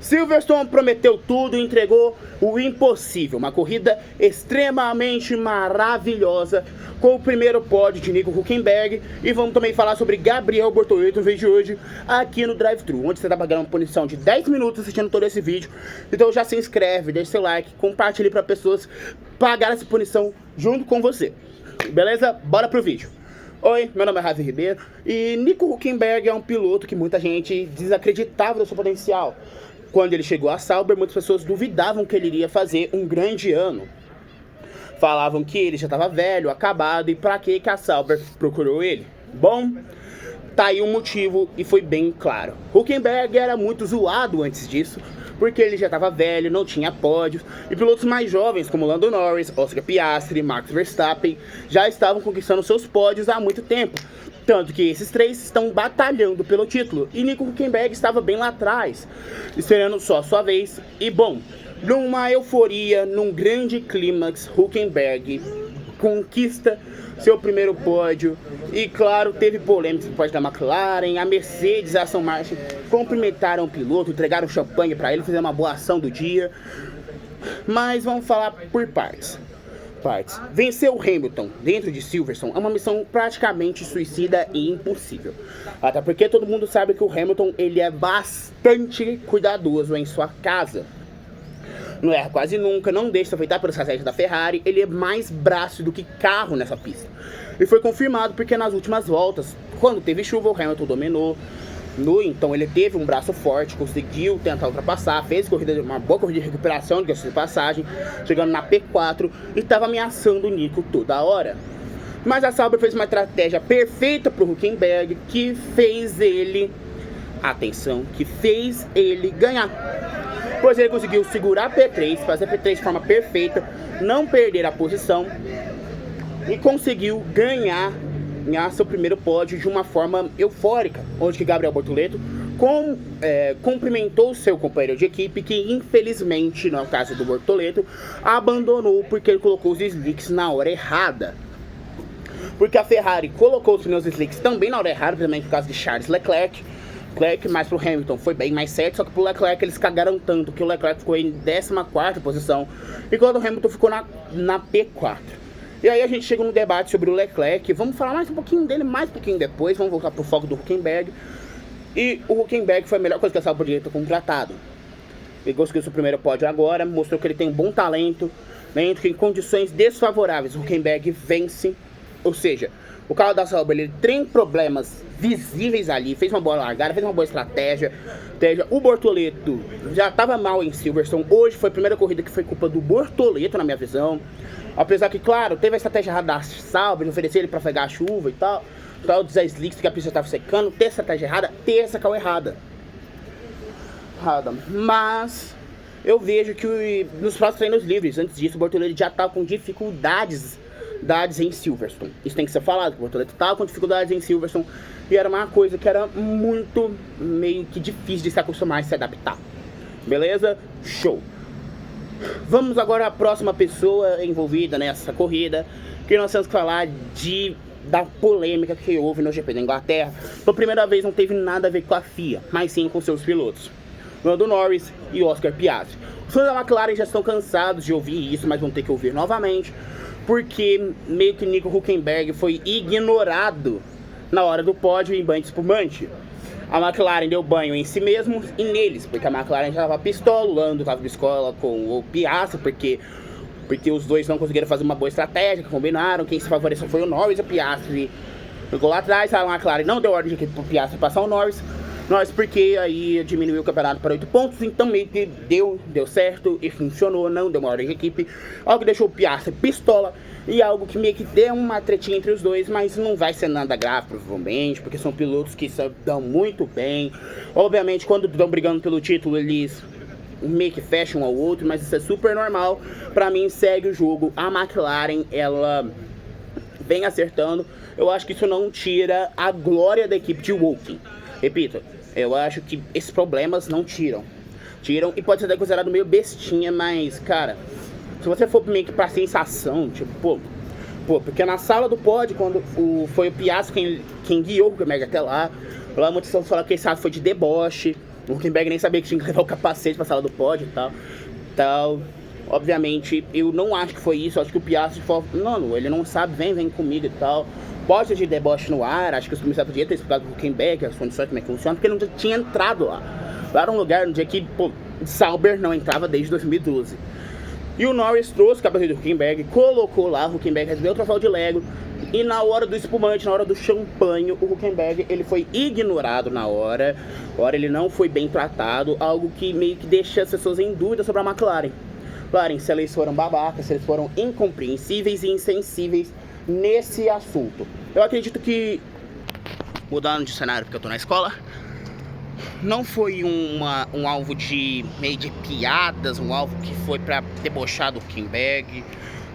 Silverstone prometeu tudo e entregou o impossível. Uma corrida extremamente maravilhosa com o primeiro pódio de Nico Hülkenberg. E vamos também falar sobre Gabriel Bortoleto no vídeo de hoje aqui no Drive-Thru, onde você está pagando uma punição de 10 minutos assistindo todo esse vídeo. Então já se inscreve, deixa seu like, compartilhe para pessoas pagar essa punição junto com você. Beleza? Bora pro vídeo. Oi, meu nome é Ravi Ribeiro e Nico Hülkenberg é um piloto que muita gente desacreditava do seu potencial. Quando ele chegou a Sauber, muitas pessoas duvidavam que ele iria fazer um grande ano. Falavam que ele já estava velho, acabado, e pra que a Sauber procurou ele? Bom, tá aí um motivo e foi bem claro. Hülkenberg era muito zoado antes disso, porque ele já estava velho, não tinha pódios, e pilotos mais jovens como Lando Norris, Oscar Piastri, Max Verstappen já estavam conquistando seus pódios há muito tempo. Tanto que esses três estão batalhando pelo título, e Nico Hülkenberg estava bem lá atrás, esperando só a sua vez. E bom, numa euforia, num grande clímax, Hülkenberg conquista seu primeiro pódio. E claro, teve polêmica no pódio da McLaren, a Mercedes e a Aston Martin cumprimentaram o piloto, entregaram champanhe para ele, fizeram uma boa ação do dia. Mas vamos falar por partes. Vencer o Hamilton dentro de Silverstone é uma missão praticamente suicida e impossível. Até porque todo mundo sabe que o Hamilton ele é bastante cuidadoso em sua casa. Não erra quase nunca, não deixa se afetar pelos estratégias da Ferrari, ele é mais braço do que carro nessa pista. E foi confirmado porque nas últimas voltas, quando teve chuva, o Hamilton dominou. Então ele teve um braço forte, conseguiu tentar ultrapassar, fez uma boa corrida de recuperação, de passagem, chegando na P4 e estava ameaçando o Nico toda hora. Mas a Sauber fez uma estratégia perfeita para o Hülkenberg, que fez ele, atenção, que fez ele ganhar. Pois ele conseguiu segurar a P3, fazer a P3 de forma perfeita, não perder a posição e conseguiu ganhar seu primeiro pódio de uma forma eufórica, onde que Gabriel Bortoleto cumprimentou seu companheiro de equipe, que infelizmente, no caso do Bortoleto, abandonou porque ele colocou os slicks na hora errada. Porque a Ferrari colocou os pneus slicks também na hora errada, principalmente por causa de Charles Leclerc, mas pro Hamilton foi bem mais certo, só que pro Leclerc eles cagaram tanto que o Leclerc ficou em 14ª posição, enquanto o Hamilton ficou na P4. E aí a gente chega no debate sobre o Leclerc, vamos falar mais um pouquinho dele, mais um pouquinho depois, vamos voltar pro foco do Hülkenberg. E o Hülkenberg foi a melhor coisa que a Sauber poderia ter contratado. Ele conseguiu seu primeiro pódio agora, mostrou que ele tem um bom talento, dentro que em condições desfavoráveis o Hülkenberg vence. Ou seja, o carro da Sauber ele tem problemas visíveis ali, fez uma boa largada, fez uma boa estratégia. O Bortoleto já estava mal em Silverstone, hoje foi a primeira corrida que foi culpa do Bortoleto, na minha visão. Apesar que, claro, teve a estratégia errada da Sauber, de oferecer ele para pegar a chuva e tal dos slicks que a pista estava secando, ter a estratégia errada, ter essa cal errada. Mas eu vejo que nos próximos treinos livres, antes disso, o Bortoleto já estava com dificuldades em Silverstone. Isso tem que ser falado, que o Bortoleto estava com dificuldades em Silverstone e era uma coisa que era muito, meio que difícil de se acostumar e se adaptar. Beleza? Show! Vamos agora à próxima pessoa envolvida nessa corrida, que nós temos que falar da polêmica que houve no GP da Inglaterra. Pela primeira vez não teve nada a ver com a FIA, mas sim com seus pilotos, Lando Norris e Oscar Piastri. Os fãs da McLaren já estão cansados de ouvir isso, mas vão ter que ouvir novamente, porque meio que Nico Hülkenberg foi ignorado na hora do pódio em banho de espumante. A McLaren deu banho em si mesmo e neles, porque a McLaren já estava pistola, o Lando estava pistola com o Piastri, porque os dois não conseguiram fazer uma boa estratégia, que combinaram, quem se favoreceu foi o Norris, o Piastri ficou lá atrás, a McLaren não deu ordem de para o Piastri passar o Norris, porque aí diminuiu o campeonato para 8 pontos, então meio que deu certo e funcionou, não deu uma ordem de equipe, algo que deixou o Piastri pistola, e algo que meio que deu uma tretinha entre os dois, mas não vai ser nada grave, provavelmente, porque são pilotos que se dão muito bem. Obviamente, quando estão brigando pelo título, eles meio que fecham um ao outro, mas isso é super normal. Pra mim, segue o jogo. A McLaren, ela vem acertando. Eu acho que isso não tira a glória da equipe de Woking. Repito, eu acho que esses problemas não tiram, e pode ser até considerado meio bestinha, mas, cara, se você for meio que pra sensação, tipo, pô, porque na sala do pódio, quando foi o Piastri quem guiou o Hülkenberg até lá muitas pessoas falaram que esse ato foi de deboche, O Hülkenberg nem sabia que tinha que levar o capacete pra sala do pódio e tal. Obviamente, eu não acho que foi isso. Eu acho que o Piastri falou, não, ele não sabe, vem comigo e tal. Pode ter de deboche no ar, acho que os comissários podiam ter explicado pro Hülkenberg as condições, como é que funciona, porque ele não tinha entrado lá. Lá era um lugar no dia que, Sauber não entrava desde 2012. E o Norris trouxe o capacete do Hülkenberg, colocou lá, o Hülkenberg recebeu o troféu de Lego. E na hora do espumante, na hora do champanhe, o Hülkenberg, ele foi ignorado na hora. Ele não foi bem tratado, algo que meio que deixa as pessoas em dúvida sobre a McLaren. Se eles foram babacas, se eles foram incompreensíveis e insensíveis nesse assunto. Eu acredito que, mudando de cenário porque eu tô na escola, não foi um alvo de meio de piadas, um alvo que foi pra debochar do Hülkenberg.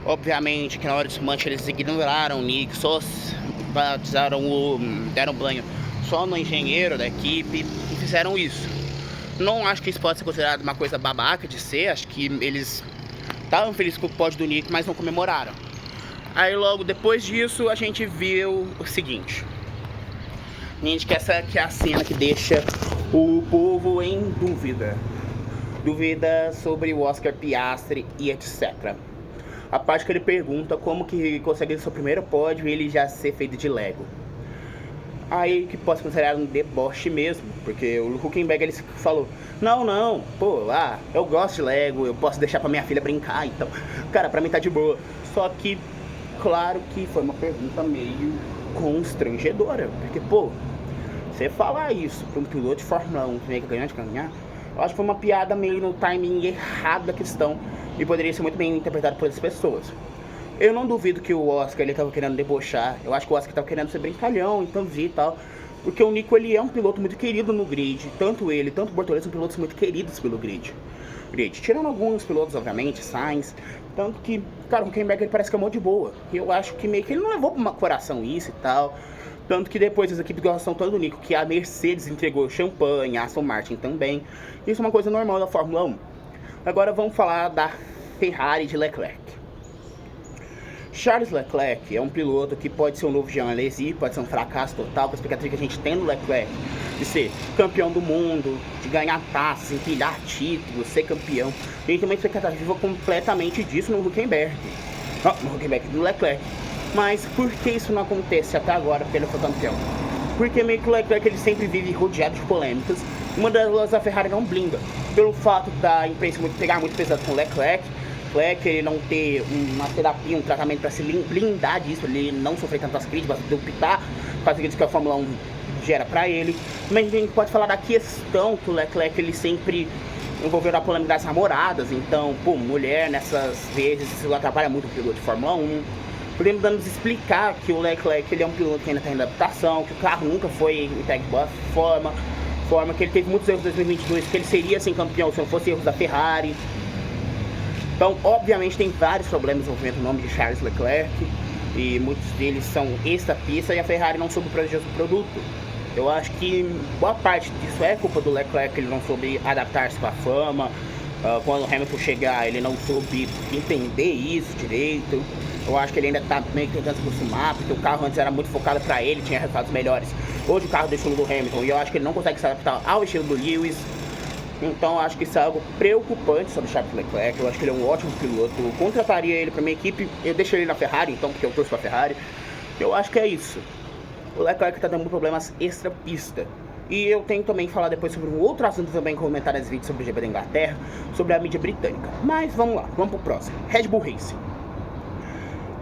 Obviamente que na hora do espumante eles ignoraram o Nick, só deram banho só no engenheiro da equipe e fizeram isso. Não acho que isso pode ser considerado uma coisa babaca de ser, acho que eles estavam felizes com o pódio do Nick, mas não comemoraram. Aí logo depois disso a gente viu o seguinte. Gente, que essa que é a cena que deixa o povo em dúvida. Dúvida sobre o Oscar Piastri e etc. A parte que ele pergunta como que consegue seu primeiro pódio e ele já ser feito de Lego. Aí que pode ser considerado um deboche mesmo, porque o Hülkenberg ele falou, não, eu gosto de Lego, eu posso deixar pra minha filha brincar, então, cara, pra mim tá de boa. Só que, claro que foi uma pergunta meio constrangedora, porque, você falar isso pra um piloto de Fórmula 1 que meio que ganhar de caminhar, eu acho que foi uma piada meio no timing errado da questão e poderia ser muito bem interpretado por outras pessoas. Eu não duvido que o Oscar ele tava querendo debochar. Eu acho que o Oscar tava querendo ser brincalhão, então e tal. Porque o Nico ele é um piloto muito querido no grid. Tanto ele, tanto o Bortoleto são pilotos muito queridos pelo grid. Tirando alguns pilotos, obviamente, Sainz. Tanto que, cara, o Hülkenberg ele parece que é mó de boa. E eu acho que meio que ele não levou pro coração isso e tal. Tanto que depois as equipes gostam tanto do Nico que a Mercedes entregou champanhe, a Aston Martin também. Isso é uma coisa normal da Fórmula 1. Agora vamos falar da Ferrari de Leclerc. Charles Leclerc é um piloto que pode ser um novo Jean Alesi, pode ser um fracasso total, com a expectativa que a gente tem no Leclerc de ser campeão do mundo, de ganhar taças, empilhar títulos, ser campeão. A gente tem uma expectativa completamente disso no Hülkenberg. No Leclerc. Mas por que isso não acontece até agora, porque ele foi campeão? Porque meio que o Leclerc ele sempre vive rodeado de polêmicas. Uma delas a Ferrari não blinda, pelo fato da imprensa pegar muito pesado com o Leclerc, ele não ter uma terapia, um tratamento para se blindar disso, ele não sofrer tantas críticas, dupitar com as críticas que a Fórmula 1 gera para ele. Mas a gente pode falar da questão que o Leclerc ele sempre envolveu na polêmica das namoradas, então, mulher nessas vezes isso atrapalha muito o piloto de Fórmula 1. Podemos nos explicar que o Leclerc ele é um piloto que ainda está em adaptação, que o carro nunca foi entregue de boa forma, que ele teve muitos erros em 2022, que ele seria sem campeão se não fosse erros da Ferrari. Então, obviamente, tem vários problemas envolvendo o nome de Charles Leclerc e muitos deles são extra-pista e a Ferrari não soube proteger o produto. Eu acho que boa parte disso é culpa do Leclerc, ele não soube adaptar-se com a fama. Quando o Hamilton chegar, ele não soube entender isso direito. Eu acho que ele ainda está meio que tentando se acostumar, porque o carro antes era muito focado para ele, tinha resultados melhores. Hoje o carro do estilo do Hamilton, e eu acho que ele não consegue se adaptar ao estilo do Lewis. Então eu acho que isso é algo preocupante sobre o Charles Leclerc. Eu acho que ele é um ótimo piloto. Eu contrataria ele para minha equipe, eu deixaria ele na Ferrari, então, porque eu torço para a Ferrari. Eu acho que é isso. O Leclerc está tendo problemas extra-pista. E eu tenho também que falar depois sobre um outro assunto também, comentar nesse vídeo sobre o GP da Inglaterra, sobre a mídia britânica. Mas vamos lá, vamos pro próximo. Red Bull Racing.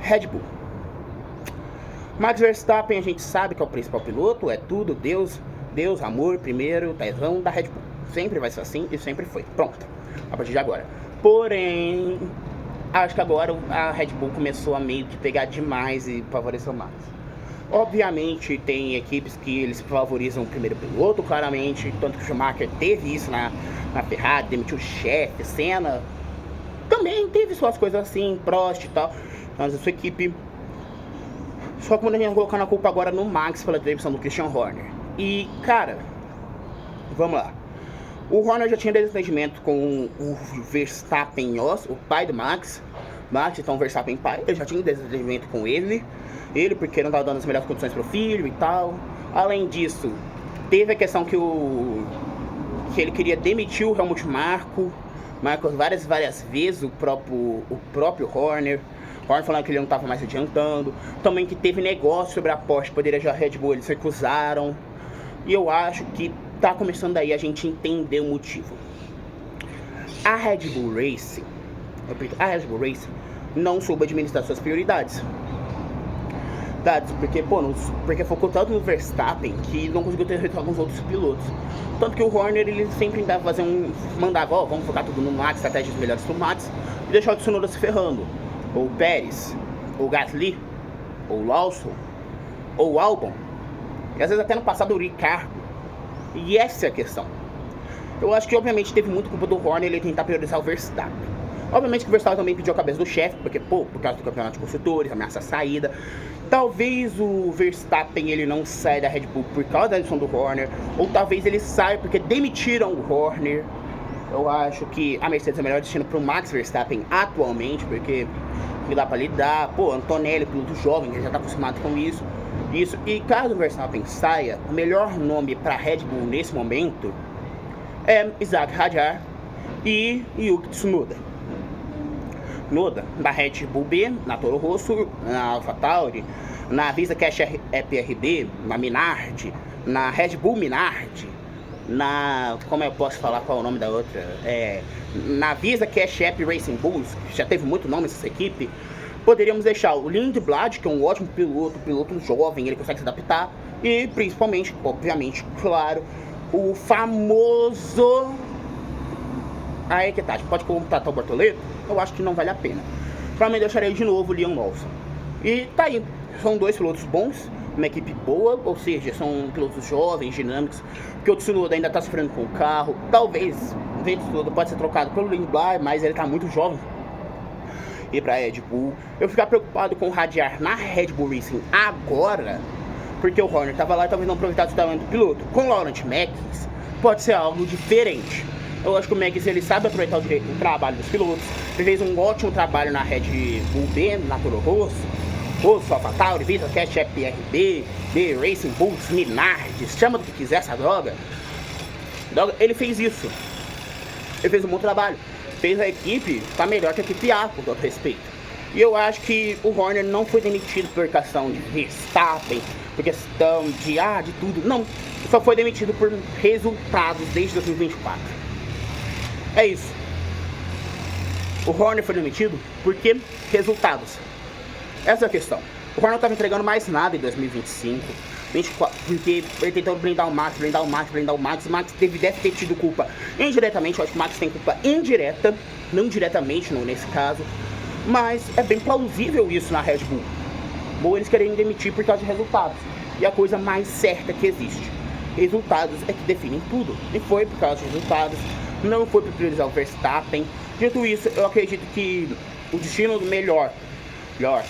Red Bull. Max Verstappen, a gente sabe que é o principal piloto, é tudo, Deus, amor, primeiro, tesão da Red Bull. Sempre vai ser assim e sempre foi. Pronto, a partir de agora. Porém, acho que agora a Red Bull começou a meio que pegar demais e favorecer o Max. Obviamente tem equipes que eles favorizam o primeiro piloto, claramente. Tanto que o Schumacher teve isso na Ferrari, demitiu o chefe, Senna. Também teve suas coisas assim, Prost e tal. Mas a sua equipe. Só que quando a gente colocando a culpa agora no Max pela demissão do Christian Horner. E, cara, vamos lá. O Horner já tinha desentendimento com o Verstappen, o pai do Max. Então o Verstappen pai, ele já tinha desentendimento com ele porque não estava dando as melhores condições para o filho e tal. Além disso, teve a questão que que ele queria demitir o Helmut Marko várias vezes, o próprio Horner. Horner falando que ele não estava mais adiantando. Também que teve negócio sobre a Porsche, poderia já a Red Bull, eles recusaram. E eu acho que tá começando aí a gente entender o motivo. A Red Bull Racing não soube administrar suas prioridades. Porque focou tanto no Verstappen que não conseguiu ter resultado com os outros pilotos. Tanto que o Horner, ele sempre tentava mandava, vamos focar tudo no Max, estratégias melhores pro Max, e deixar o Tsunoda se ferrando. Ou o Pérez, ou o Gasly, ou o Lawson, ou o Albon, e às vezes até no passado o Ricardo. E essa é a questão. Eu acho que obviamente teve muito culpa do Horner ele tentar priorizar o Verstappen. Obviamente que o Verstappen também pediu a cabeça do chefe, porque por causa do campeonato de construtores, ameaça a saída. Talvez o Verstappen ele não saia da Red Bull por causa da edição do Horner, ou talvez ele saia porque demitiram o Horner. Eu acho que a Mercedes é o melhor destino para o Max Verstappen atualmente, porque não dá para lidar. Antonelli, piloto jovem, ele já está acostumado com isso. E caso o Verstappen saia, o melhor nome para a Red Bull nesse momento é Isaac Hadjar e Yuki Tsunoda. Da Red Bull B, na Toro Rosso, na AlphaTauri, na Visa Cash PRB, na Minardi, na Red Bull Minardi, como eu posso falar qual é o nome da outra? Na Visa Cash App Racing Bulls, que já teve muito nome essa equipe. Poderíamos deixar o Lindblad, que é um ótimo piloto jovem, ele consegue se adaptar, e principalmente, obviamente, claro, o famoso... Aí que tá, a gente pode contratar o Bortoleto? Eu acho que não vale a pena. Pra mim, deixarei de novo o Liam Lawson. E tá aí, são dois pilotos bons, uma equipe boa, ou seja, são pilotos jovens, dinâmicos, porque o Tsunoda ainda tá sofrendo com o carro. Talvez o Tsunoda pode ser trocado pelo Lindblad, mas ele tá muito jovem. E pra Red Bull, eu ficar preocupado com o Hadjar na Red Bull Racing agora, porque o Horner tava lá e talvez não aproveitasse o talento do piloto. Com o Laurent Mekies, pode ser algo diferente. Eu acho que o Mekies, ele sabe aproveitar o trabalho dos pilotos. Ele fez um ótimo trabalho na Red Bull B, na Toro Rosso, AlphaTauri, Visa Cash PRB, B Racing Bulls, Minardi, chama do que quiser essa droga. Ele fez isso. Ele fez um bom trabalho. Fez a equipe tá melhor que a equipe A, com todo respeito. E eu acho que o Horner não foi demitido por questão de Verstappen, por questão de tudo. Não, só foi demitido por resultados desde 2024. É isso. O Horner foi demitido porque resultados. Essa é a questão. O Horner não estava entregando mais nada em 2025, 24, porque ele tentou blindar o Max. O Max deve ter tido culpa indiretamente. Eu acho que o Max tem culpa indireta, não diretamente nesse caso. Mas é bem plausível isso na Red Bull. Ou eles querem demitir por causa de resultados. E a coisa mais certa que existe. Resultados é que definem tudo. E foi por causa de resultados. Não foi para priorizar o Verstappen. Dito isso, eu acredito que o destino do melhor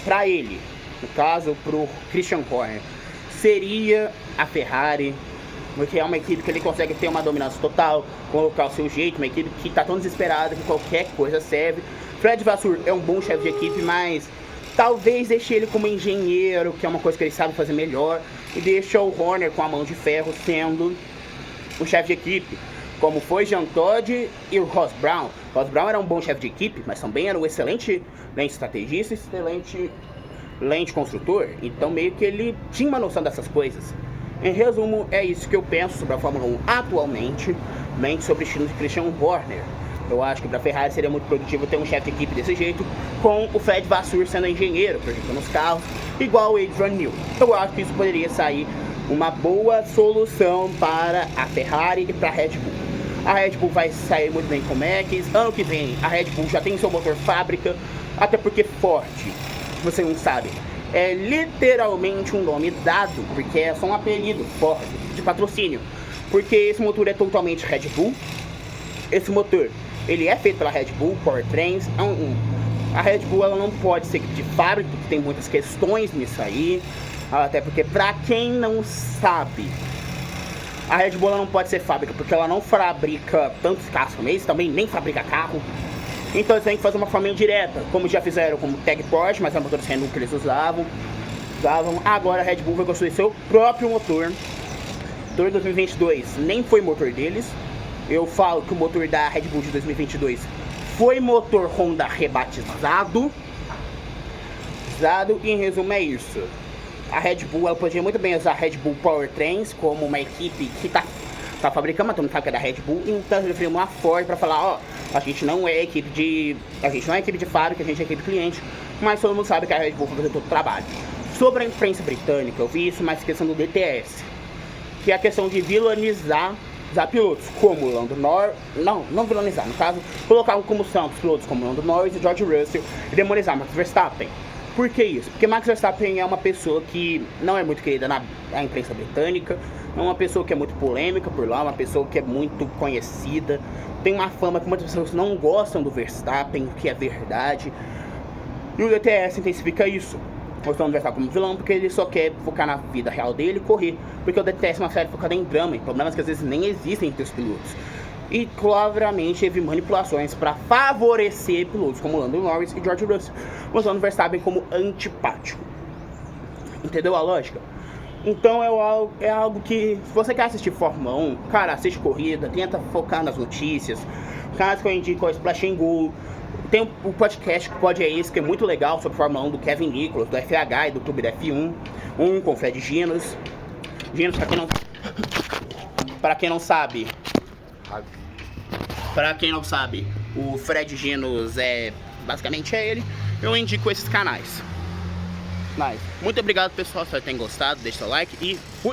para ele, no caso pro Christian Horner, seria a Ferrari, porque é uma equipe que ele consegue ter uma dominância total, colocar o seu jeito, uma equipe que está tão desesperada que qualquer coisa serve. Fred Vasseur é um bom chefe de equipe, mas talvez deixe ele como engenheiro, que é uma coisa que ele sabe fazer melhor, e deixa o Horner com a mão de ferro sendo o chefe de equipe, como foi Jean Todt e o Ross Brown. Ross Brown era um bom chefe de equipe, mas também era um excelente lente estrategista, excelente lente construtor, então meio que ele tinha uma noção dessas coisas. Em resumo, é isso que eu penso sobre a Fórmula 1 atualmente, mente sobre o estilo de Christian Horner. Eu acho que para a Ferrari seria muito produtivo ter um chefe de equipe desse jeito, com o Fred Vasseur sendo engenheiro, projetando os carros, igual o Adrian Newey. Eu acho que isso poderia sair uma boa solução para a Ferrari e para a Red Bull. A Red Bull vai sair muito bem com o Mekies. Ano que vem a Red Bull já tem seu motor fábrica, até porque Ford, você não sabe, é literalmente um nome dado, porque é só um apelido Ford, de patrocínio, porque esse motor é totalmente Red Bull. Esse motor, ele é feito pela Red Bull, Powertrains. A Red Bull ela não pode ser de fábrica, porque tem muitas questões nisso aí, até porque, pra quem não sabe, a Red Bull ela não pode ser fábrica, porque ela não fabrica tantos carros como esse, também nem fabrica carro. Então eles têm que fazer uma forma indireta, como já fizeram com o Tag Porsche, mas é o motor de Renault que eles usavam. Agora a Red Bull vai construir seu próprio motor. Motor 2022 nem foi motor deles, eu falo que o motor da Red Bull de 2022 foi motor Honda rebatizado. Em resumo é isso. A Red Bull, ela podia muito bem usar a Red Bull Powertrains como uma equipe que tá fabricando, mas todo mundo sabe que é da Red Bull, então eles referiram a Ford pra falar, ó, a gente não é equipe de fábrica, a gente é equipe de cliente, mas todo mundo sabe que a Red Bull vai fazer todo o trabalho. Sobre a imprensa britânica, eu vi isso, mas questão do DTS, que é a questão de vilanizar pilotos como o Lando Norris, não vilanizar, no caso, colocar como santos pilotos como o Lando Norris e George Russell e demonizar Max Verstappen. Por que isso? Porque Max Verstappen é uma pessoa que não é muito querida na imprensa britânica, é uma pessoa que é muito polêmica por lá, uma pessoa que é muito conhecida, tem uma fama que muitas pessoas não gostam do Verstappen, que é verdade, e o DTS intensifica isso, mostrando o Verstappen como vilão, porque ele só quer focar na vida real dele e correr, porque o DTS é uma série focada em drama, em problemas que às vezes nem existem entre os pilotos. E claramente teve manipulações para favorecer pilotos como Lando Norris e George Russell, mostrando o Verstappen como antipático. Entendeu a lógica? Então é algo que, se você quer assistir Fórmula 1, cara, assiste corrida, tenta focar nas notícias. Caso que eu indico é o Splash and Go. Tem o podcast que pode é esse, que é muito legal, sobre Fórmula 1 do Kevin Nicholas, do FH e do Clube da F1. Com o Fred Ginos. Ginos, pra quem não sabe, o Fred Ginos basicamente é ele. Eu indico esses canais. Muito obrigado, pessoal, se vocês terem gostado, deixa seu like e fui!